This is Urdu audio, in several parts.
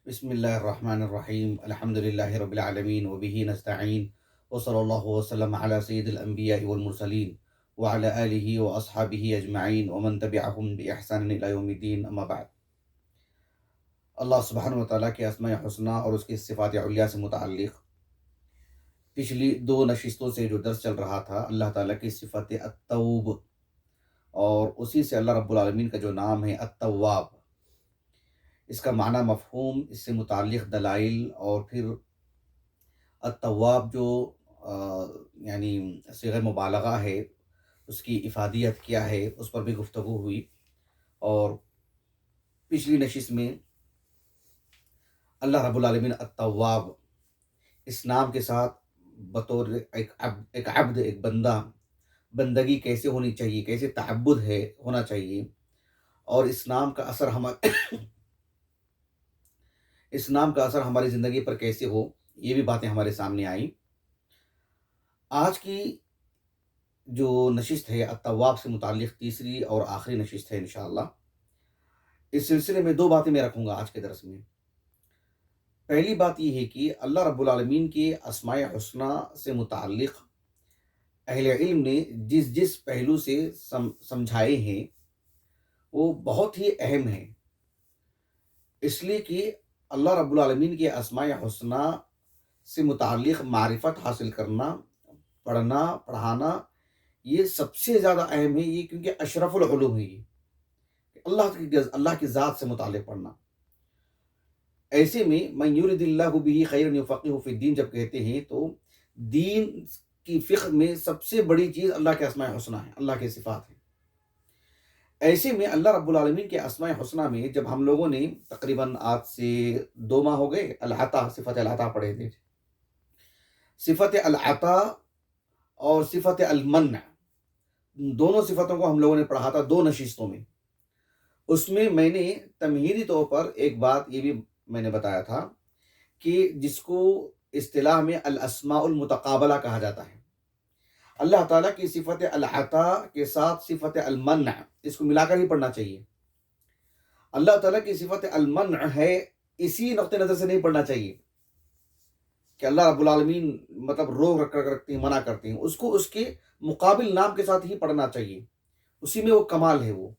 بسم اللہ الرحمن الرحیم الحمد للہ رب العالمین وبہ نستعین وصلی اللہ وسلم علی سید الانبیاء والمرسلین وعلی آلہ واصحابہ اجمعین ومن تبعہم بإحسان الی یوم الدین اما بعد۔ اللہ سبحانہ وتعالیٰ کے اسماء حسنہ اور اس کی صفات علیہ سے متعلق پچھلی دو نشستوں سے جو درس چل رہا تھا، اللہ تعالیٰ کی صفت التوب اور اسی سے اللہ رب العالمین کا جو نام ہے التواب، اس کا معنی مفہوم، اس سے متعلق دلائل، اور پھر التواب جو یعنی صیغہ مبالغہ ہے، اس کی افادیت کیا ہے، اس پر بھی گفتگو ہوئی۔ اور پچھلی نشست میں اللہ رب العالمین التواب اس نام کے ساتھ بطور ایک عبد، ایک بندہ، بندگی کیسے ہونی چاہیے، کیسے تعبد ہے ہونا چاہیے، اور اس نام کا اثر اس نام کا اثر ہماری زندگی پر کیسے ہو، یہ بھی باتیں ہمارے سامنے آئیں۔ آج کی جو نشست ہے التواب سے متعلق تیسری اور آخری نشست ہے انشاءاللہ۔ اس سلسلے میں دو باتیں میں رکھوں گا آج کے درس میں۔ پہلی بات یہ ہے کہ اللہ رب العالمین کے اسماء حسنہ سے متعلق اہل علم نے جس پہلو سے سمجھائے ہیں وہ بہت ہی اہم ہیں، اس لیے کہ اللہ رب العالمین کے اسماء حسنہ سے متعلق معرفت حاصل کرنا، پڑھنا پڑھانا، یہ سب سے زیادہ اہم ہے، یہ کیونکہ اشرف العلوم ہے، یہ اللہ کی ذات سے متعلق پڑھنا۔ ایسے میں من یرد اللہ بہ خیرا یفقہہ فی الدین جب کہتے ہیں تو دین کی فقہ میں سب سے بڑی چیز اللہ کے اسماء حسنہ ہے، اللہ کے صفات ہیں۔ ایسے میں اللہ رب العالمین کے اسماء حسنہ میں جب ہم لوگوں نے تقریباً آج سے 2 ماہ ہو گئے العطا، صفت العطا پڑھے تھے، صفت العطا اور صفت المنع، دونوں صفتوں کو ہم لوگوں نے پڑھا تھا 2 نشستوں میں۔ اس میں میں نے تمہیدی طور پر ایک بات یہ بھی میں نے بتایا تھا کہ جس کو اصطلاح میں الاسماء المتقابلہ کہا جاتا ہے، اللہ تعالیٰ کی صفت العطا کے ساتھ صفت المنع، اس کو ملا کر ہی پڑھنا چاہیے۔ اللہ تعالیٰ کی صفت المنع ہے، اسی نقطۂ نظر سے نہیں پڑھنا چاہیے کہ اللہ رب العالمین مطلب روک رکھ کر رکھتے ہیں، منع کرتے ہیں، اس کو اس کے مقابل نام کے ساتھ ہی پڑھنا چاہیے، اسی میں وہ کمال ہے۔ وہ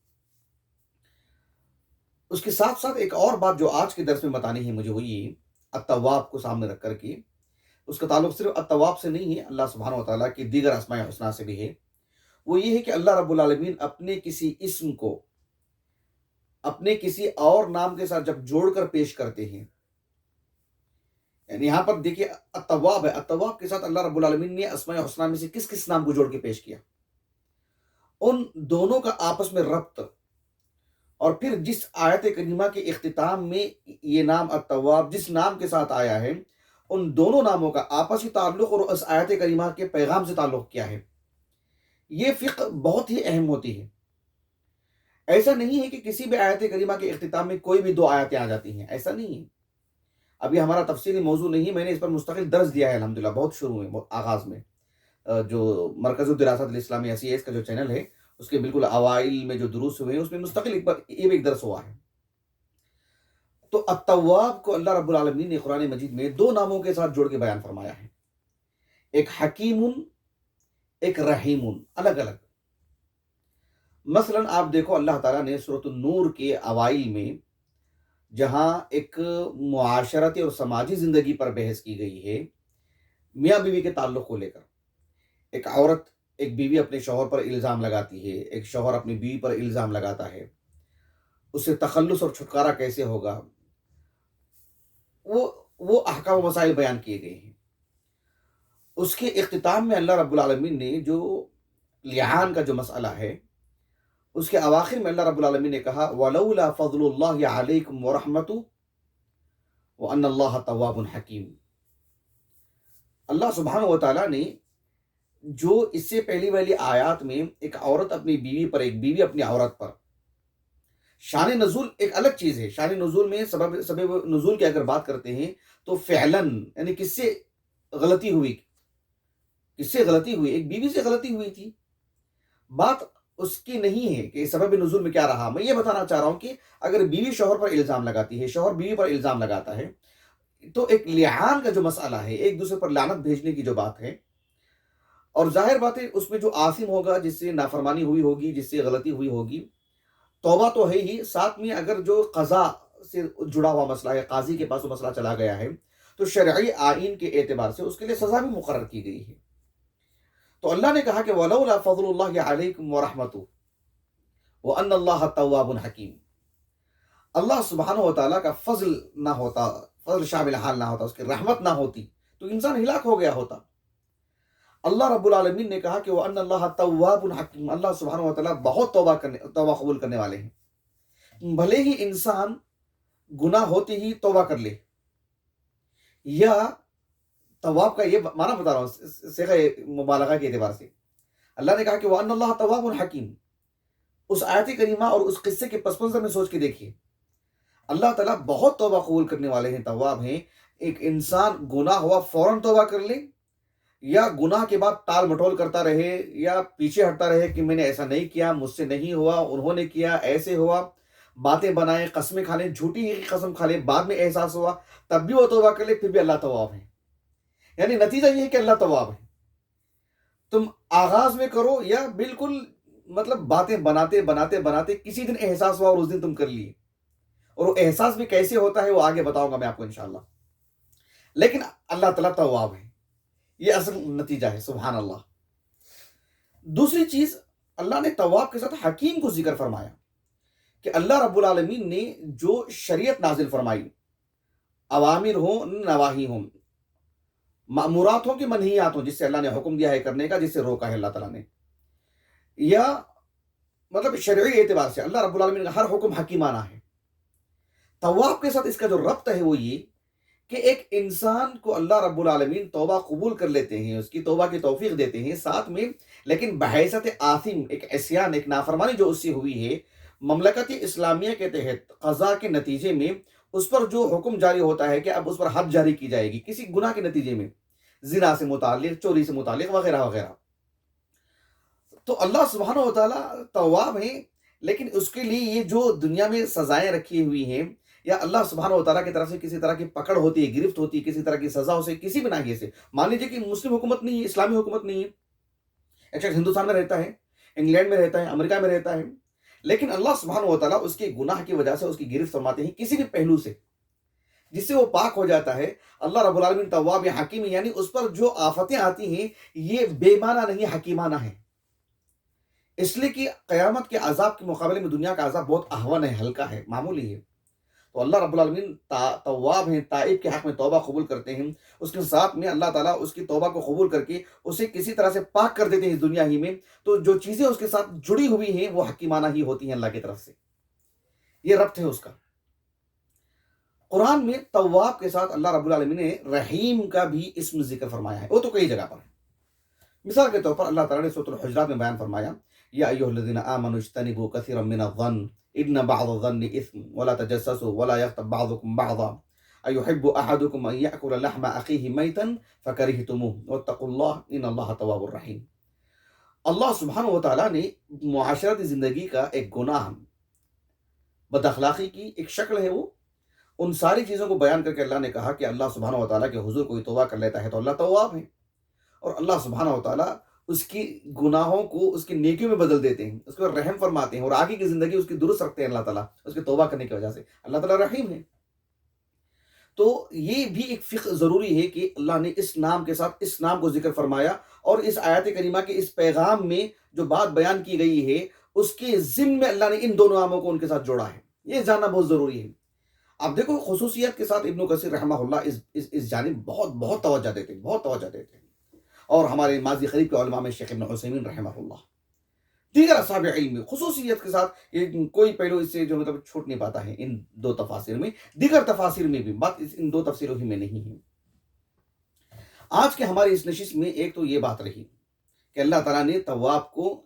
اس کے ساتھ ساتھ ایک اور بات جو آج کے درس میں بتانی ہے مجھے، وہ یہ التواب کو سامنے رکھ کر کے، اس کا تعلق صرف التواب سے نہیں ہے، اللہ سبحانہ وتعالیٰ کی دیگر اسماء حسنہ سے بھی ہے۔ وہ یہ ہے کہ اللہ رب العالمین اپنے کسی اسم کو اپنے کسی اور نام کے ساتھ جب جوڑ کر پیش کرتے ہیں، یعنی یہاں پر دیکھیے التواب ہے، التواب کے ساتھ اللہ رب العالمین نے اسماء حسنہ میں سے کس نام کو جوڑ کے پیش کیا، ان دونوں کا آپس میں ربط، اور پھر جس آیت کریمہ کے اختتام میں یہ نام التواب جس نام کے ساتھ آیا ہے، ان دونوں ناموں کا آپسی تعلق اور اس آیت کریمہ کے پیغام سے تعلق کیا ہے، یہ فقہ بہت ہی اہم ہوتی ہے۔ ایسا نہیں ہے کہ کسی بھی آیت کریمہ کے اختتام میں کوئی بھی 2 آیتیں آ جاتی ہیں، ایسا نہیں ہے۔ ابھی ہمارا تفصیلی موضوع نہیں، میں نے اس پر مستقل درس دیا ہے الحمدللہ، بہت شروع میں، آغاز میں، جو مرکز الدراسات الاسلامیہ SES کا جو چینل ہے، اس کے بالکل اوائل میں جو دروس ہوئے ہیں، اس میں مستقل ایک درس ہوا ہے۔ تو التواب کو اللہ رب العالمین نے قرآن مجید میں 2 ناموں کے ساتھ جوڑ کے بیان فرمایا ہے، ایک حکیم، ایک رحیم، الگ الگ۔ مثلا آپ دیکھو اللہ تعالیٰ نے سورۃ النور کے اوائل میں جہاں ایک معاشرتی اور سماجی زندگی پر بحث کی گئی ہے، میاں بیوی کے تعلق کو لے کر، ایک عورت، ایک بیوی اپنے شوہر پر الزام لگاتی ہے، ایک شوہر اپنی بیوی پر الزام لگاتا ہے، اس سے تخلص اور چھٹکارا کیسے ہوگا، وہ احکام و مسائل بیان کیے گئے ہیں۔ اس کے اختتام میں اللہ رب العالمین نے جو لعان کا جو مسئلہ ہے، اس کے اواخر میں اللہ رب العالمین نے کہا وَلَوْلَا فَضْلُ اللَّهِ عَلَيْكُمْ وَرَحْمَتُهُ وَأَنَّ اللَّهَ تَوَّابٌ حَكِيمٌ۔ اللہ سبحانہ وتعالیٰ نے جو اس سے پہلی والی آیات میں ایک عورت اپنی بیوی پر، ایک بیوی اپنی عورت پر، شان نزول ایک الگ چیز ہے، شان نزول میں سبب نزول کی اگر بات کرتے ہیں تو فعلاً یعنی کس سے غلطی ہوئی، ایک بیوی سے غلطی ہوئی تھی، بات اس کی نہیں ہے کہ سبب نزول میں کیا رہا. میں یہ بتانا چاہ رہا ہوں کہ اگر بیوی شوہر پر الزام لگاتی ہے، شوہر بیوی پر الزام لگاتا ہے، تو ایک لعان کا جو مسئلہ ہے، ایک دوسرے پر لعنت بھیجنے کی جو بات ہے، اور ظاہر بات ہے اس میں جو آثم ہوگا، جس سے نافرمانی ہوئی ہوگی، جس سے غلطی ہوئی ہوگی، توبہ تو ہے ہی، ساتھ میں اگر جو قضا سے جڑا ہوا مسئلہ ہے، قاضی کے پاس وہ مسئلہ چلا گیا ہے، تو شرعی آئین کے اعتبار سے اس کے لیے سزا بھی مقرر کی گئی ہے. تو اللہ نے کہا کہ وَلَوْلَا فَضْلُ اللَّهِ عَلَيْكُمْ وَرَحْمَتُهُ وَأَنَّ اللَّهَ تَوَّابٌ حَكِيمٌ. اللہ سبحانہ و تعالیٰ کا فضل نہ ہوتا، فضل شامل حال نہ ہوتا، اس کی رحمت نہ ہوتی، تو انسان ہلاک ہو گیا ہوتا. اللہ رب العالمین نے کہا کہ وَأَنَّ اللَّهَ تَوَّابٌ حَكِيمٌ. اللہ سبحانہ و تعالیٰ بہت توبہ قبول کرنے والے ہیں. بھلے ہی انسان گناہ ہوتے ہی توبہ کر لے، یا تواب کا یہ معنی بتا رہا ہوں صیغہ مبالغہ کے اعتبار سے، اللہ نے کہا کہ وَأَنَّ اللَّهَ تَوَّابٌ حَكِيمٌ. اس آیت کریمہ اور اس قصے کے پس منظر میں سوچ کے دیکھیے، اللہ تعالیٰ بہت توبہ قبول کرنے والے ہیں، تواب ہیں. ایک انسان گناہ ہوا فوراً توبہ کر لے، یا گناہ کے بعد ٹال مٹول کرتا رہے، یا پیچھے ہٹتا رہے کہ میں نے ایسا نہیں کیا، مجھ سے نہیں ہوا، انہوں نے کیا، ایسے ہوا، باتیں بنائیں، قسمیں کھا لیں، جھوٹی ہی قسم کھا لیں، بعد میں احساس ہوا تب بھی وہ توبہ کر لے، پھر بھی اللہ تواب ہے. یعنی نتیجہ یہ ہے کہ اللہ تواب ہے. تم آغاز میں کرو یا بالکل مطلب باتیں بناتے بناتے بناتے کسی دن احساس ہوا اور اس دن تم کر لیے، اور وہ احساس بھی کیسے ہوتا ہے وہ آگے بتاؤں گا میں آپ کو انشاءاللہ. لیکن اللہ تعالیٰ تواب ہے، یہ اصل نتیجہ ہے. سبحان اللہ. دوسری چیز، اللہ نے تواب کے ساتھ حکیم کو ذکر فرمایا کہ اللہ رب العالمین نے جو شریعت نازل فرمائی، اوامر ہوں نواہی ہوں، مأمورات ہوں کہ منہیات ہوں، جس سے اللہ نے حکم دیا ہے کرنے کا، جس سے روکا ہے اللہ تعالیٰ نے، یا مطلب شرعی اعتبار سے اللہ رب العالمین کا ہر حکم حکیمانہ ہے. تواب کے ساتھ اس کا جو ربط ہے وہ یہ کہ ایک انسان کو اللہ رب العالمین توبہ قبول کر لیتے ہیں، اس کی توبہ کی توفیق دیتے ہیں ساتھ میں، لیکن بحیثیت آثم، ایک عصیان، ایک نافرمانی جو اس سے ہوئی ہے، مملکت اسلامیہ کے تحت قضا کے نتیجے میں اس پر جو حکم جاری ہوتا ہے کہ اب اس پر حد جاری کی جائے گی کسی گناہ کے نتیجے میں، زنا سے متعلق، چوری سے متعلق، وغیرہ وغیرہ. تو اللہ سبحانہ و تعالیٰ تواب ہیں، لیکن اس کے لیے یہ جو دنیا میں سزائیں رکھی ہوئی ہیں، یا اللہ سبحانہ و تعالیٰ کی طرف سے کسی طرح کی پکڑ ہوتی ہے، گرفت ہوتی ہے، کسی طرح کی سزا سے، کسی بھی ناحیے سے. مان لیجیے کہ مسلم حکومت نہیں ہے، اسلامی حکومت نہیں ہے، ایک شخص ہندوستان میں رہتا ہے، انگلینڈ میں رہتا ہے، امریکہ میں رہتا ہے، لیکن اللہ سبحانہ و تعالیٰ اس کے گناہ کی وجہ سے اس کی گرفت فرماتے ہیں کسی بھی پہلو سے، جس سے وہ پاک ہو جاتا ہے. اللہ رب العالمین تواب یا حکیم، یعنی اس پر جو آفتیں آتی ہیں یہ بے معنی نہیں، حکیمانہ ہے. اس لیے کہ قیامت کے عذاب کے مقابلے میں دنیا کا عذاب بہت اہون ہے، ہلکا ہے، معمولی ہے. تو اللہ رب العالمین تواب ہیں، تائب کے حق میں توبہ قبول کرتے ہیں. اس کے ساتھ میں اللہ تعالیٰ اس کی توبہ کو قبول کر کے اسے کسی طرح سے پاک کر دیتے ہیں اس دنیا ہی میں. تو جو چیزیں اس کے ساتھ جڑی ہوئی ہیں وہ حکیمانہ ہی ہوتی ہیں اللہ کی طرف سے. یہ ربط ہے اس کا. قرآن میں تواب کے ساتھ اللہ رب العالمین نے رحیم کا بھی اسم ذکر فرمایا ہے، وہ تو کئی جگہ پر ہے. مثال کے طور پر اللہ تعالیٰ نے سورۃ الحجرات میں بیان فرمایا، یا ایھا الذین آمنوا اجتنبوا کثیرا من الظن ان بعض الظن اثم ولا تجسسوا ولا یغتب بعضکم بعضا ایحب احدکم ان یأکل لحم اخیہ میتا فکرہتموہ واتقوا اللہ ان اللہ تواب الرحیم. اللہ سبحانہ و تعالیٰ نے معاشرتی زندگی کا ایک گناہ، بد اخلاقی کی ایک شکل ہے، وہ ان ساری چیزوں کو بیان کر کے اللہ نے کہا کہ اللہ سبحانہ و تعالیٰ کے حضور کوئی توبہ کر لیتا ہے تو اللہ تواب ہے، اور اللہ سبحانہ و تعالیٰ اس کی گناہوں کو اس کی نیکیوں میں بدل دیتے ہیں، اس کو رحم فرماتے ہیں، اور آگے کی زندگی اس کی درست رکھتے ہیں اللہ تعالیٰ اس کے توبہ کرنے کی وجہ سے. اللہ تعالیٰ رحیم ہے. تو یہ بھی ایک فقہ ضروری ہے کہ اللہ نے اس نام کے ساتھ اس نام کو ذکر فرمایا، اور اس آیت کریمہ کے اس پیغام میں جو بات بیان کی گئی ہے اس کے ضمن میں اللہ نے ان دونوں ناموں کو ان کے ساتھ جوڑا ہے. یہ جاننا بہت ضروری ہے. اب دیکھو خصوصیت کے ساتھ ابن کثیر رحمہ اللہ اس جانب بہت توجہ دیتے ہیں، بہت توجہ دیتے ہیں. اور ہمارے ماضی قریب کے علماء میں شیخ ابن عثیمین رحمہ اللہ، دیگر اصحاب علم خصوصیت کے ساتھ یہ کوئی پہلو اس سے جو مطلب چھوٹ نہیں پاتا ہے. ان دو تفاسیر میں، دیگر تفاسیر میں بھی بات ان دو تفسیروں ہی میں نہیں ہے. آج کے ہماری اس نشست میں ایک تو یہ بات رہی کہ اللہ تعالیٰ نے تواب کو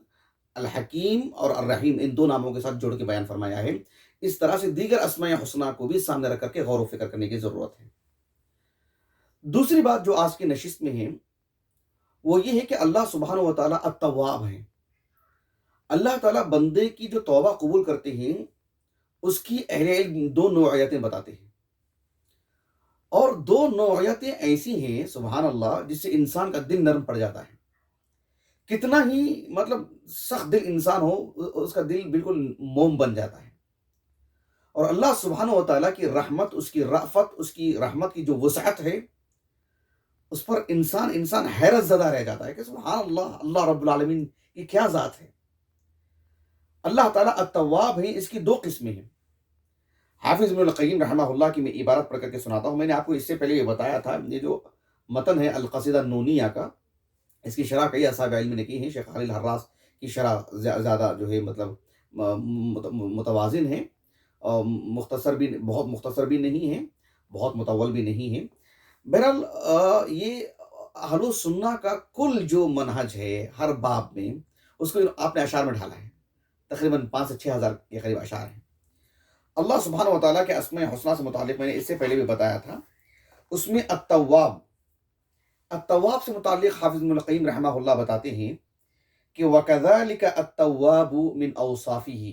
الحکیم اور الرحیم ان دو ناموں کے ساتھ جوڑ کے بیان فرمایا ہے. اس طرح سے دیگر اسماء حسنہ کو بھی سامنے رکھ کر کے غور و فکر کرنے کی ضرورت ہے. دوسری بات جو آج کی نشست میں ہے وہ یہ ہے کہ اللہ سبحانہ و تعالیٰ التواب ہیں. اللہ تعالیٰ بندے کی جو توبہ قبول کرتے ہیں اس کی اہل علم دو نوعیتیں بتاتے ہیں، اور دو نوعیتیں ایسی ہیں سبحان اللہ جس سے انسان کا دل نرم پڑ جاتا ہے۔ کتنا ہی مطلب سخت دل انسان ہو، اس کا دل بالکل موم بن جاتا ہے، اور اللہ سبحانہ و تعالیٰ کی رحمت، اس کی رأفت، اس کی رحمت کی جو وسعت ہے اس پر انسان حیرت زدہ رہ جاتا ہے کہ سبحان اللہ، اللہ رب العالمین کی کیا ذات ہے۔ اللہ تعالیٰ التواب ہیں، اس کی دو قسمیں ہیں۔ حافظ ابن القیم رحمہ اللہ کی میں عبارت پڑھ کر کے سناتا ہوں۔ میں نے آپ کو اس سے پہلے یہ بتایا تھا، یہ جو متن ہے القصیدہ النونیہ کا، اس کی شرح کئی اصحاب علم نے کی ہیں۔ شیخ خلیل حراس کی شرح زیادہ جو ہے مطلب متوازن ہے، اور مختصر بھی، بہت مختصر بھی نہیں ہے، بہت مطول بھی نہیں ہے۔ بہرحال یہ اہل السنہ کا کل جو منہج ہے ہر باب میں، اس کو آپ نے اشعار میں ڈھالا ہے۔ تقریباً 5 سے 6 ہزار کے قریب اشعار ہیں۔ اللہ سبحانہ و تعالیٰ کے اسماء حسنہ سے متعلق میں نے اس سے پہلے بھی بتایا تھا، اس میں التواب سے متعلق حافظ ابن القیم رحمہ اللہ بتاتے ہیں کہ وَكَذَلِكَ التَّوَّابُ مِنْ أَوْصَافِهِ،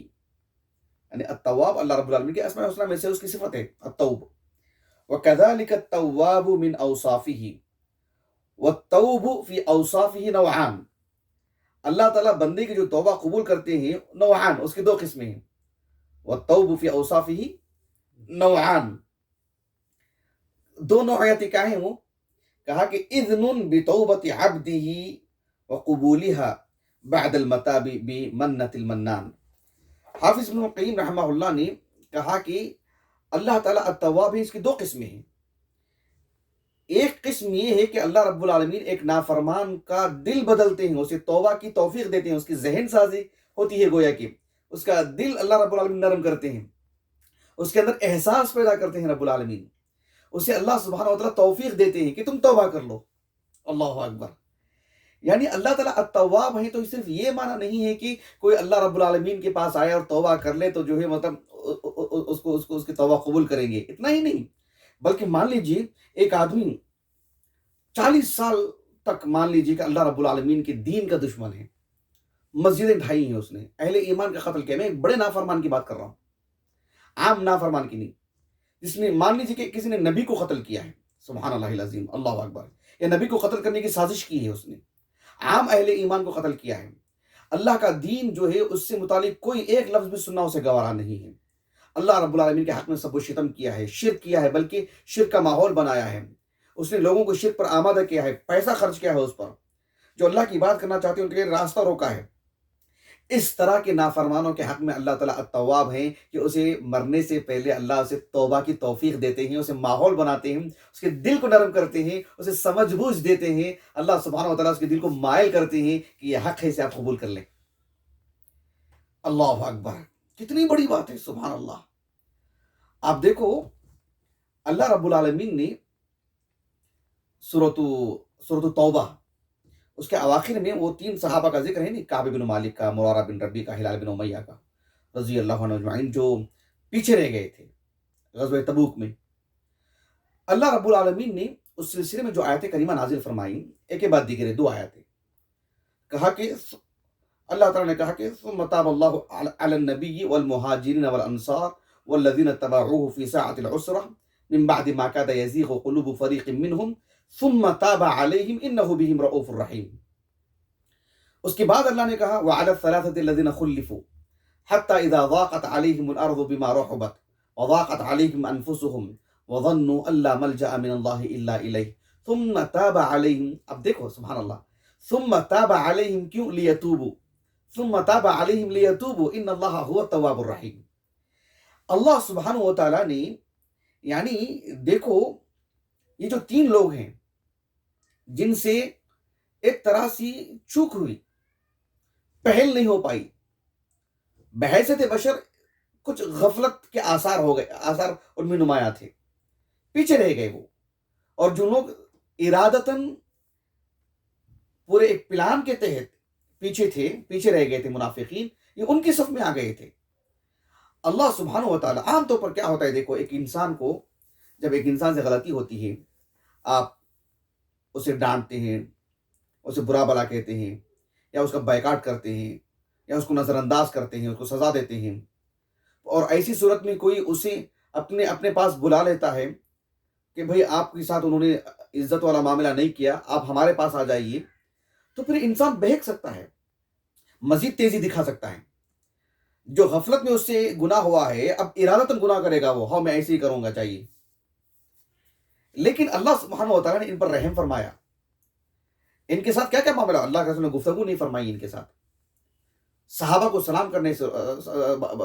یعنی التواب اللہ رب العالمین کے اسماء حسنہ میں سے اس کی صفت ہے التوب۔ وَكَذَلِكَ التَّوَّابُ مِنْ أَوْصَافِهِ وَالتَّوْبُ فِي أَوْصَافِهِ نوعان۔ اللہ تعالیٰ بندے کی جو توبہ قبول کرتے ہیں نوعان، اس کی دو قسمیں ہیں۔ وَالتَّوْبُ فِي أَوْصَافِهِ نوعان، دو نوعیتیں کیا ہیں وہ؟ کہا کہ اذن بتوبۃ عبدہ وقبولها بعد المتاب بمنت المنان۔ حافظ ابن القیم رحمہ اللہ نے کہا کہ اللہ تعالیٰ التواب ہے، اس کی دو قسمیں ہیں۔ ایک قسم یہ ہے کہ اللہ رب العالمین ایک نافرمان کا دل بدلتے ہیں، اسے توبہ کی توفیق دیتے ہیں، اس کی ذہن سازی ہوتی ہے، گویا کہ اس کا دل اللہ رب العالمین نرم کرتے ہیں، اس کے اندر احساس پیدا کرتے ہیں رب العالمین، اسے اللہ سبحانہ و تعالیٰ توفیق دیتے ہیں کہ تم توبہ کر لو۔ اللہ اکبر! یعنی اللہ تعالیٰ التواب ہیں تو صرف یہ معنی نہیں ہے کہ کوئی اللہ رب العالمین کے پاس آئے اور توبہ کر لے تو جو ہے مطلب اس کی توبہ قبول کریں گے، اتنا ہی نہیں، بلکہ مان لیجئے ایک آدمی 40 سال تک مان لیجئے کہ اللہ رب العالمین کے دین کا دشمن ہے، مسجدیں ڈھائی ہیں اس نے، اہل ایمان کا قتل کیا۔ میں ایک بڑے نافرمان کی بات کر رہا ہوں، عام نافرمان کی نہیں، جس نے مان لیجیے کہ کسی نے نبی کو قتل کیا ہے، سبحان اللہ العظیم، اللہ اکبر، یا نبی کو قتل کرنے کی سازش کی ہے اس نے، عام اہل ایمان کو قتل کیا ہے، اللہ کا دین جو ہے اس سے متعلق کوئی ایک لفظ بھی سننا اسے گوارا نہیں ہے، اللہ رب العالمین کے حق میں سب و شتم کیا ہے، شرک کیا ہے، بلکہ شرک کا ماحول بنایا ہے، اس نے لوگوں کو شرک پر آمادہ کیا ہے، پیسہ خرچ کیا ہے اس پر، جو اللہ کی بات کرنا چاہتے ہیں ان کے لیے راستہ روکا ہے۔ اس طرح کے نافرمانوں کے حق میں اللہ تعالیٰ التواب ہیں کہ اسے مرنے سے پہلے اللہ اسے توبہ کی توفیق دیتے ہیں، اسے ماحول بناتے ہیں، اس کے دل کو نرم کرتے ہیں، اسے سمجھ بوجھ دیتے ہیں، اللہ سبحانہ و تعالیٰ اس کے دل کو مائل کرتے ہیں کہ یہ حق ہے، اسے آپ قبول کر لیں۔ اللہ اکبر! کتنی بڑی بات ہے، سبحان اللہ! آپ دیکھو اللہ رب العالمین نے سورۃ توبہ، اس کے اواخر میں وہ 3 صحابہ کا ذکر ہے نہیں، کعب بن مالک کا، مرارہ بن ربی کا، ہلال بن امیہ کا، رضی اللہ عنہ اجمعین، جو پیچھے رہ گئے تھے غزوہ تبوک میں۔ اللہ رب العالمین نے اس سلسلے میں جو آیت کریمہ نازل فرمائی، ایک کے بعد دیگر 2 آیتیں، کہا کہ اللہ تعالیٰ نے کہا کہ ثم تاب اللہ علی النبی والمہاجرین والانصار والذین اتبعوه فی ساعة العسرہ من بعد ما کاد یزیغ قلوب فریق منہم ثم تاب علیہم انہ بہم رؤوف الرحیم۔ اس کے بعد اللہ نے کہا وعلی الثلاثة الذین خلفوا حتی اذا ضاقت علیہم الارض بما رحبت وضاقت علیہم انفسهم وظنوا ان لا ملجأ من اللہ الا الیہ ثم تاب علیہم۔ اب دیکھو سبحان اللہ، ثم تاب علیہم کیوں؟ لیتوبوا، ثم تاب علیہم لیتوبوا ان اللہ هو التواب الرحیم۔ اللہ سبحانہ و تعالیٰ نے یعنی دیکھو یہ جو 3 لوگ ہیں جن سے ایک طرح سی چوک ہوئی، پہل نہیں ہو پائی، بحیثیت بشر کچھ غفلت کے آثار ہو گئے، آثار ان میں نمایاں تھے، پیچھے رہ گئے وہ، اور جو لوگ ارادتاً پورے ایک پلان کے تحت پیچھے تھے، پیچھے رہ گئے تھے، منافقین، یہ ان کی صف میں آ گئے تھے۔ اللہ سبحانہ و تعالیٰ عام طور پر کیا ہوتا ہے، دیکھو ایک انسان کو جب ایک انسان سے غلطی ہوتی ہے، آپ اسے ڈانٹتے ہیں، اسے برا بلا کہتے ہیں، یا اس کا بائیکاٹ کرتے ہیں، یا اس کو نظر انداز کرتے ہیں، اس کو سزا دیتے ہیں، اور ایسی صورت میں کوئی اسے اپنے اپنے پاس بلا لیتا ہے کہ بھئی آپ کے ساتھ انہوں نے عزت والا معاملہ نہیں کیا، آپ ہمارے پاس آ جائیے، تو پھر انسان بہک سکتا ہے، مزید تیزی دکھا سکتا ہے۔ جو غفلت میں اس سے گناہ ہوا ہے، اب ارادتاً گناہ کرے گا وہ، ہاں میں ایسے ہی کروں گا چاہیے، لیکن اللہ سبحانہ و تعالیٰ نے ان پر رحم فرمایا۔ ان کے ساتھ کیا کیا معاملہ، اللہ کے رسول نے گفتگو نہیں فرمائی ان کے ساتھ، صحابہ کو سلام کرنے سے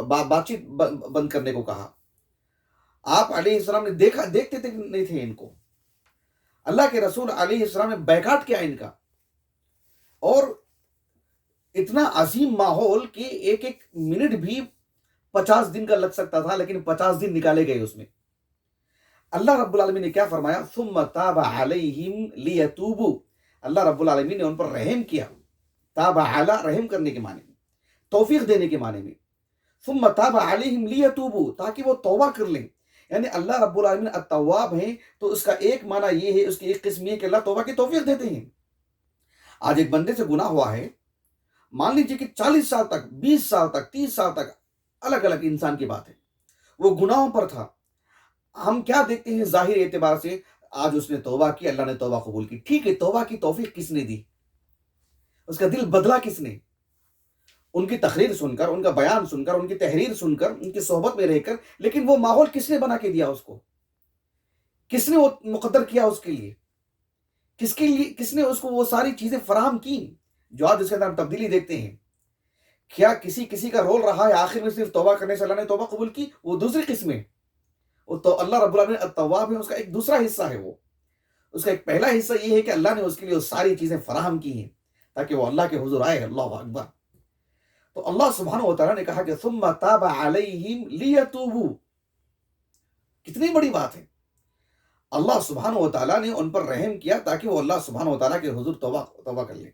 بات چیت بند کرنے کو کہا۔ آپ علیہ السلام نے دیکھتے تھے کہ نہیں تھے ان کو، اللہ کے رسول علیہ السلام نے بیکاٹ کیا ان کا، اور اتنا عظیم ماحول کہ ایک ایک منٹ بھی 50 دن کا لگ سکتا تھا، لیکن 50 دن نکالے گئے اس میں۔ اللہ رب العالمین نے کیا فرمایا، ثم تاب علیہم لیتوبوا، اللہ رب العالمین نے ان پر رحم کیا، تاب علی رحم کرنے کے معنی میں، توفیق دینے کے معنی میں، ثم تاب علیہم لیتوبوا تاکہ وہ توبہ کر لیں، یعنی اللہ رب العالمین التواب ہیں، تو اس کا ایک معنی یہ ہے، اس کی ایک قسم یہ کہ اللہ توبہ کی توفیق دیتے ہیں۔ آج ایک بندے سے گناہ ہوا ہے، مان لیجیے کہ 40 سال تک، 20 سال تک، 30 سال تک، الگ الگ انسان کی بات ہے، وہ گناہوں پر تھا۔ ہم کیا دیکھتے ہیں ظاہر اعتبار سے، آج اس نے توبہ کی، اللہ نے توبہ قبول کی، ٹھیک ہے، توبہ کی توفیق کس نے دی، اس کا دل بدلا کس نے؟ ان کی تقریر سن کر، ان کا بیان سن کر، ان کی تحریر سن کر، ان کی صحبت میں رہ کر، لیکن وہ ماحول کس نے بنا کے دیا اس کو؟ کس نے وہ مقدر کیا اس کے لیے؟ کس نے اس کو وہ ساری چیزیں فراہم کی جو آج اس کے اندر ہم تبدیلی دیکھتے ہیں؟ کیا کسی کا رول رہا ہے آخر میں صرف توبہ کرنے سے اللہ نے توبہ قبول کی؟ وہ دوسری قسم ہے، وہ تو اللہ رب العالمین التواب ہے، اس کا ایک دوسرا حصہ ہے، وہ اس کا ایک پہلا حصہ یہ ہے کہ اللہ نے اس کے لیے وہ ساری چیزیں فراہم کی ہیں تاکہ وہ اللہ کے حضور آئے۔ اللہ اکبر۔ تو اللہ سبحانہ و تعالیٰ نے کہا کہ ثم تاب علیہم لیتوبوا، کتنی بڑی بات ہے، اللہ سبحانہ و تعالیٰ نے ان پر رحم کیا تاکہ وہ اللہ سبحانہ و تعالیٰ کے حضور توبہ کر لیں۔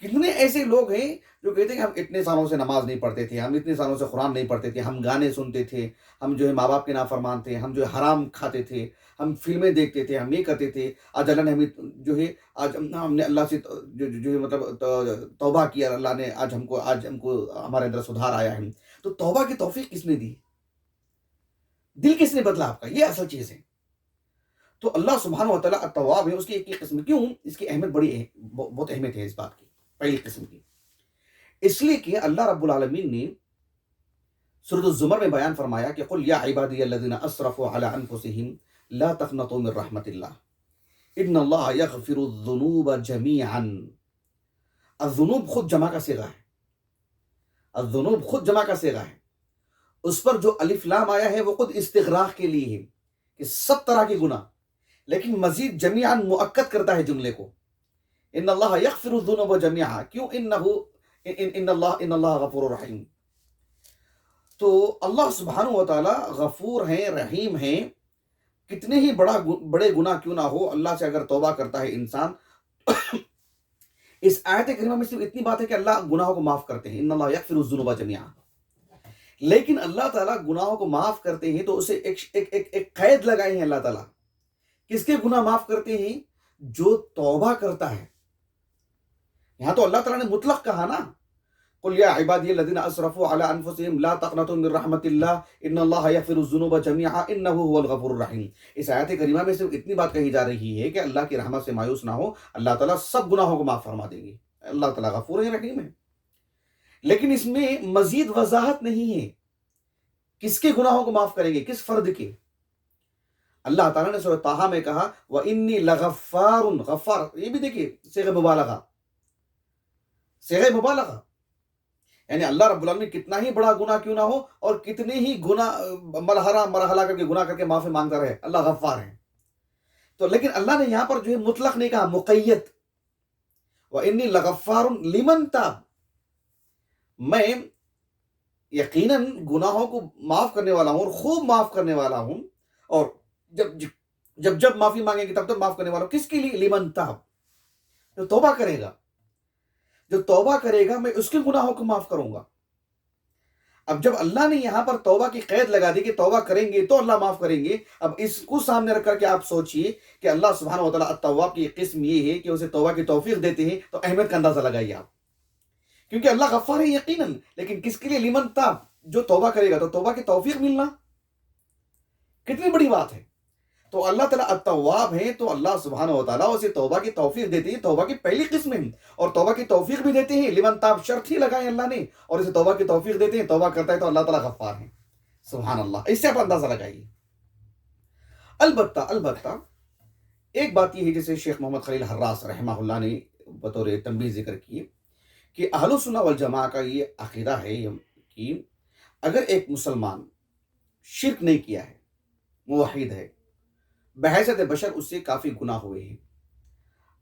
کتنے ایسے لوگ ہیں جو کہتے ہیں کہ ہم اتنے سالوں سے نماز نہیں پڑھتے تھے، ہم اتنے سالوں سے قرآن نہیں پڑھتے تھے، ہم گانے سنتے تھے، ہم جو ہے ماں باپ کے نافرمان تھے، ہم جو ہے حرام کھاتے تھے، ہم فلمیں دیکھتے تھے، ہم یہ کرتے تھے، آج اللہ نے ہمیں جو ہے، آج ہم نے اللہ سے جو ہے مطلب توبہ کیا، اللہ نے آج ہم کو ہمارے اندر سدھار آیا ہے۔ تو توبہ کی توفیق کس نے دی؟ دل کس نے بدلا آپ کا؟ یہ اصل چیز ہے۔ تو اللہ سبحانہ و تعالیٰ التواب ہے، اس کی ایک قسم، کیوں اس کی اہمیت بہت اہمیت ہے اس بات کی، پہلی قسم کی، اس لیے کہ اللہ رب العالمین نے سورۃ الزمر میں بیان فرمایا کہ قل یا عبادی الذین اسرفوا علی انفسہم لا تقنطوا من رحمت اللہ ان اللہ یغفر الذنوب جميعا۔ الذنوب خود جمع کا صیغہ ہے، الذنوب خود جمع کا صیغہ ہے، اس پر جو الف لام آیا ہے وہ خود استغراق کے لیے ہے کہ سب طرح کے گناہ، لیکن مزید جمیعا مؤکد کرتا ہے جملے کو، ان اللہ یغفر الذنوب جميعا، کیوں؟ ان اللہ غفور رحیم۔ تو اللہ سبحانہ و تعالیٰ غفور ہیں، رحیم ہیں، کتنے ہی بڑے گناہ کیوں نہ ہو، اللہ سے اگر توبہ کرتا ہے انسان اس آیت کریمہ میں صرف اتنی بات ہے کہ اللہ گناہوں کو معاف کرتے ہیں، ان اللہ یغفر الذنوب جميعا، لیکن اللہ تعالیٰ گناہوں کو معاف کرتے ہیں تو اسے ایک قید لگائے ہیں اللہ تعالیٰ، کس کے گناہ معاف کرتے ہیں؟ جو توبہ کرتا ہے۔ یہاں تو اللہ تعالیٰ نے مطلق کہا نا، قل یا عبادی الذین اسرفوا علی انفسہم لا تقنطوا من رحمت اللہ ان اللہ یغفر الذنوب جميعا انہ هو الغفور الرحیم۔ اس آیت کریمہ میں صرف اتنی بات کہی جا رہی ہے کہ اللہ کی رحمت سے مایوس نہ ہو، اللہ تعالیٰ سب گناہوں کو معاف فرما دیں گے، اللہ تعالیٰ غفور ہے، رحیم ہے، لیکن اس میں مزید وضاحت نہیں ہے کس کے گناہوں کو معاف کریں گے، کس فرد کے۔ اللہ تعالیٰ نے سورۃ طٰہٰ میں کہا وَإِنِّي لَغَفَّارٌ، غفار، یہ بھی دیکھیے صیغہ مبالغہ، صیغہ مبالغہ، یعنی اللہ رب العالمین کتنا ہی بڑا گناہ کیوں نہ ہو اور کتنے ہی گناہ مرحلہ کر کے گناہ کر کے معافی مانگتا رہے، اللہ غفار ہے۔ تو لیکن اللہ نے یہاں پر جو ہے مطلق نہیں کہا، مقید، وَإِنِّي لَغَفَّارٌ لِمَن تاب، میں یقیناً گناہوں کو معاف کرنے والا ہوں اور خوب معاف کرنے والا ہوں، اور جب معافی مانگیں گے تب معاف کرنے والا ہوں، کس کے لیے؟ لمن تاب، جو توبہ کرے گا، جو توبہ کرے گا میں اس کے گناہوں کو معاف کروں گا۔ اب جب اللہ نے یہاں پر توبہ کی قید لگا دی کہ توبہ کریں گے تو اللہ معاف کریں گے، اب اس کو سامنے رکھ کر کے آپ سوچئے کہ اللہ سبحانہ و تعالیٰ التواب کی قسم یہ ہے کہ اسے توبہ کی توفیق دیتے ہیں، تو اہمیت کا اندازہ لگائیے آپ، کیونکہ اللہ غفار ہے یقیناً، لیکن کس کے لیے؟ لمن تاب، جو توبہ کرے گا تو توبہ کی توفیق ملنا کتنی بڑی بات ہے۔ تو اللہ تعالیٰ التواب ہیں، تو اللہ سبحانہ و تعالیٰ اسے توبہ کی توفیق دیتے ہیں، توبہ کی پہلی قسم ہے، اور توبہ کی توفیق بھی دیتے ہیں، لمن تاب شرط ہی لگائے اللہ نے، اور اسے توبہ کی توفیق دیتے ہیں، توبہ کرتا ہے تو اللہ تعالیٰ غفار ہیں۔ سبحان اللہ، اس سے آپ اندازہ لگائیے۔ البتہ ایک بات یہ ہے، جیسے شیخ محمد خلیل حراس رحمہ اللہ نے بطور تنبیہ ذکر کی، کہ اہل السنہ والجماعہ کا یہ عقیدہ ہے کہ اگر ایک مسلمان شرک نہیں کیا ہے، موحد ہے، بحیثیت بشر اس سے کافی گناہ ہوئے ہیں،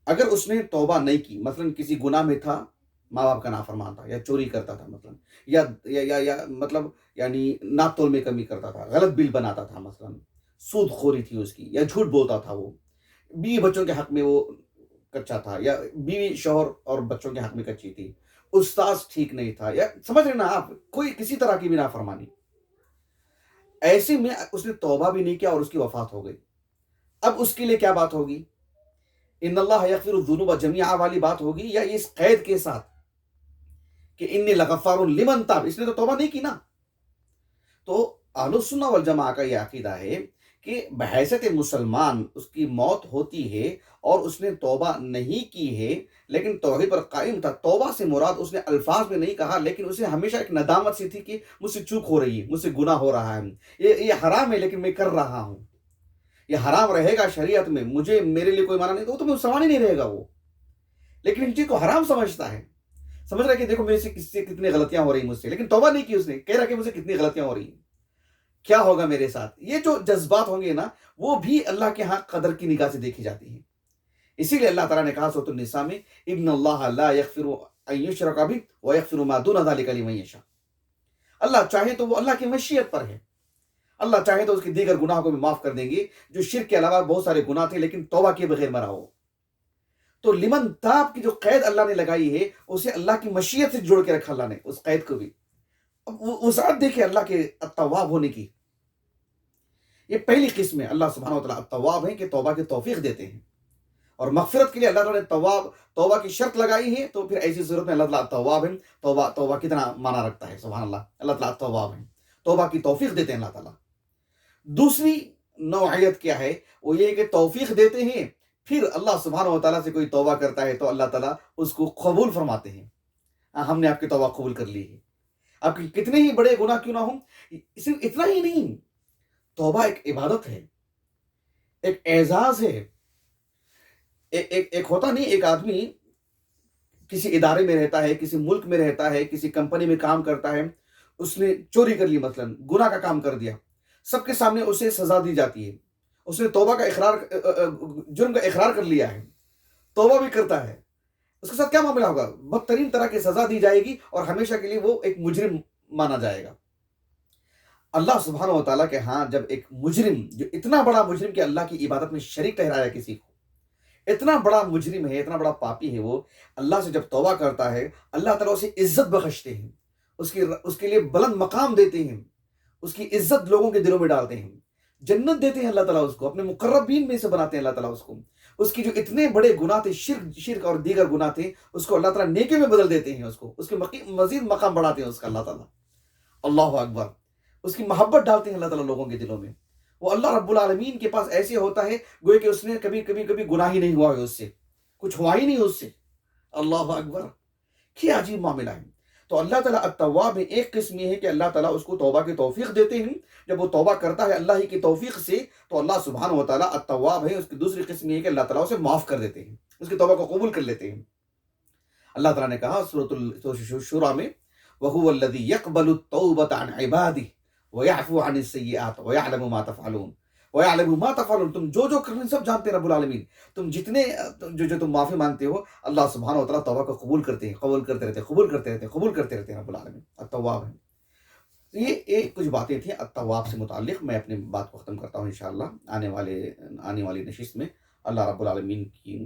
اگر اس نے توبہ نہیں کی، مثلا کسی گناہ میں تھا، ماں باپ کا نافرمان تھا، یا چوری کرتا تھا مثلا، یا مطلب یعنی ناپ تول میں کمی کرتا تھا، غلط بل بناتا تھا مثلا، سود خوری تھی اس کی، یا جھوٹ بولتا تھا، وہ بیوی بچوں کے حق میں وہ کچا تھا، یا بیوی شوہر اور بچوں کے حق میں کچی تھی، استاذ ٹھیک نہیں تھا، یا سمجھ رہے نا آپ، کوئی کسی طرح کی بھی نافرمانی، ایسے میں اس نے توبہ بھی نہیں کیا اور اس کی وفات ہو گئی، اب اس کے لیے کیا بات ہوگی؟ ان اللہ یغفر الذنوب جميعا والی بات ہوگی، یا اس قید کے ساتھ کہ انی لغفار لمن تاب، اس نے تو توبہ نہیں کی نا۔ تو اہل السنہ والجماعہ کا یہ عقیدہ ہے کہ بحیثیت مسلمان اس کی موت ہوتی ہے اور اس نے توبہ نہیں کی ہے، لیکن توحید پر قائم تھا، توبہ سے مراد اس نے الفاظ میں نہیں کہا، لیکن اسے ہمیشہ ایک ندامت سی تھی کہ مجھ سے چوک ہو رہی ہے، مجھ سے گناہ ہو رہا ہے، یہ حرام ہے لیکن میں کر رہا ہوں، یہ حرام رہے گا شریعت میں، مجھے میرے لیے کوئی معنی نہیں، تو مسلمان ہی نہیں رہے گا وہ، لیکن ان چیز کو حرام سمجھتا ہے، سمجھ رہا ہے کہ دیکھو میرے سے کس سے کتنی غلطیاں ہو رہی ہیں مجھ سے، لیکن توبہ نہیں کی اس نے، کہہ رہا کہ مجھ سے کتنی غلطیاں ہو رہی ہیں، کیا ہوگا میرے ساتھ؟ یہ جو جذبات ہوں گے نا، وہ بھی اللہ کے ہاں قدر کی نگاہ سے دیکھی جاتی ہیں۔ اسی لیے اللہ تعالیٰ نے کہا سورۃ النساء میں، ان اللہ لا یغفر ان یشرک بہ ویغفر ما دون ذلک لمن یشاء، اللہ چاہے تو وہ اللہ کی مشیت پر ہے، اللہ چاہے تو اس کے دیگر گناہوں کو بھی معاف کر دیں گے، جو شرک کے علاوہ بہت سارے گناہ تھے لیکن توبہ کے بغیر مرا ہو۔ تو لمن تاب کی جو قید اللہ نے لگائی ہے، اسے اللہ کی مشیت سے جوڑ کے رکھا اللہ نے، اس قید کو بھی۔ اب وسعت دیکھیں اللہ کے التواب ہونے کی، یہ پہلی قسم ہے، اللہ سبحانہ و تعالیٰ التواب ہیں کہ توبہ کی توفیق دیتے ہیں، اور مغفرت کے لیے اللہ تعالیٰ نے توبہ کی شرط لگائی ہے، تو پھر ایسی صورت میں اللہ تعالیٰ التواب ہیں، توبہ کتنا معنی رکھتا ہے، سبحان اللہ، اللہ تعالیٰ التواب ہیں، توبہ کی توفیق دیتے ہیں اللہ تعالیٰ۔ دوسری نوعیت کیا ہے؟ وہ یہ کہ توفیق دیتے ہیں، پھر اللہ سبحانہ و تعالیٰ سے کوئی توبہ کرتا ہے تو اللہ تعالیٰ اس کو قبول فرماتے ہیں، ہم نے آپ کی توبہ قبول کر لی ہے، آپ کے کتنے ہی بڑے گناہ کیوں نہ ہوں۔ صرف اتنا ہی نہیں، توبہ ایک عبادت ہے، ایک اعزاز ہے، ایک ہوتا نہیں، ایک آدمی کسی ادارے میں رہتا ہے، کسی ملک میں رہتا ہے، کسی کمپنی میں کام کرتا ہے، اس نے چوری کر لی مثلا، گناہ کا کام کر دیا، سب کے سامنے اسے سزا دی جاتی ہے، اس نے توبہ کا جرم کا اقرار کر لیا ہے، توبہ بھی کرتا ہے، اس کے ساتھ کیا معاملہ ہوگا؟ بدترین طرح کی سزا دی جائے گی اور ہمیشہ کے لیے وہ ایک مجرم مانا جائے گا۔ اللہ سبحانہ و تعالیٰ کے ہاں جب ایک مجرم، جو اتنا بڑا مجرم کہ اللہ کی عبادت میں شریک ٹھہرایا کسی کو، اتنا بڑا مجرم ہے، اتنا بڑا پاپی ہے وہ، اللہ سے جب توبہ کرتا ہے، اللہ تعالیٰ اسے عزت بخشتے ہیں، اس کے لیے بلند مقام دیتے ہیں، اس کی عزت لوگوں کے دلوں میں ڈالتے ہیں، جنت دیتے ہیں اللہ تعالیٰ اس کو، اپنے مقربین میں سے بناتے ہیں اللہ تعالیٰ اس کو، اس کی جو اتنے بڑے گناہ تھے، شرک اور دیگر گناہ تھے، اس کو اللہ تعالیٰ نیکی میں بدل دیتے ہیں، اس کے مزید مقام بڑھاتے ہیں اس کا اللہ تعالیٰ، اللہ اکبر، اس کی محبت ڈالتے ہیں اللہ تعالیٰ لوگوں کے دلوں میں، وہ اللہ رب العالمین کے پاس ایسے ہوتا ہے گویا کہ اس نے کبھی گناہ ہی نہیں ہوا ہے، اس سے کچھ ہوا ہی نہیں اس سے، اللہ اکبر، کیا عجیب معاملہ ہے۔ تو اللہ تعالیٰ التواب میں ایک قسم یہ ہے کہ اللہ تعالیٰ اس کو توبہ کی توفیق دیتے ہیں، جب وہ توبہ کرتا ہے اللہ ہی کی توفیق سے تو اللہ سبحانہ و تعالیٰ التواب ہے۔ اس کی دوسری قسم یہ ہے کہ اللہ تعالیٰ اسے معاف کر دیتے ہیں، اس کی توبہ کو قبول کر لیتے ہیں۔ اللہ تعالیٰ نے کہا سورۃ الشورى میں، وَهُوَ الَّذِي يَقْبَلُ التَّوْبَةَ عَنْ عِبَادِهِ وَيَعْفُو عَنِ السَّيِّئَاتِ وَيَعْلَمُ مَا تَفْعَلُونَ وَيَعْلَمُ مَا تَفْعَلُونَ، تم جو کرنے سب جانتے ہیں رب العالمین، تم جتنے جو تم معافی مانگتے ہو، اللہ سبحانہ و تعالیٰ توبہ کو قبول کرتے ہیں، قبول کرتے رہتے ہیں، قبول کرتے رہتے ہیں، قبول کرتے رہتے ہیں، رب العالمین التواب ہے۔ یہ کچھ باتیں تھیں التواب سے متعلق، میں اپنی بات کو ختم کرتا ہوں انشاءاللہ آنے والی نشست میں اللہ رب العالمین کی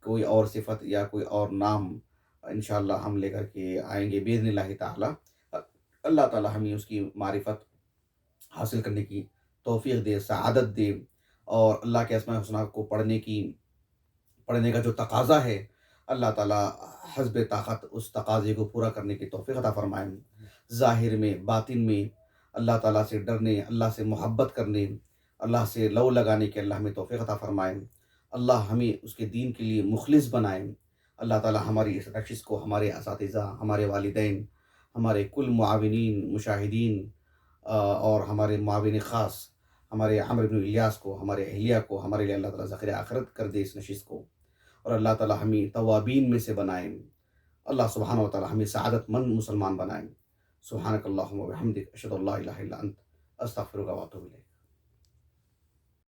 کوئی اور صفت یا کوئی اور نام انشاءاللہ ہم لے کر کے آئیں گے باذن اللہ تعالیٰ۔ اللہ تعالیٰ ہمیں اس کی معرفت حاصل کرنے کی توفیق دے، سعادت دے، اور اللہ کے اسماء الحسنہ کو پڑھنے کا جو تقاضا ہے اللہ تعالیٰ حسب طاقت اس تقاضے کو پورا کرنے کی توفیق عطا فرمائیں۔ ظاہر میں باطن میں اللہ تعالیٰ سے ڈرنے، اللہ سے محبت کرنے، اللہ سے لو لگانے کے اللہ ہمیں توفیق عطا فرمائیں۔ اللہ ہمیں اس کے دین کے لیے مخلص بنائیں۔ اللہ تعالیٰ ہماری اس نشست کو ہمارے اساتذہ، ہمارے والدین، ہمارے کل معاونین، مشاہدین اور ہمارے معاون خاص ہمارے عمرو بن الیاس کو، ہمارے اہلیہ کو، ہمارے لیے اللہ تعالیٰ ذخیرہ آخرت کر دے اس نشست کو، اور اللہ تعالیٰ ہمیں توابین میں سے بنائیں۔ اللہ سبحانہ و تعالیٰ ہمیں سعادت مند مسلمان بنائیں۔ سبحانک اللہم و بحمدک، اشہد ان لا الہ الا انت، استغفرک و اتوب الیک۔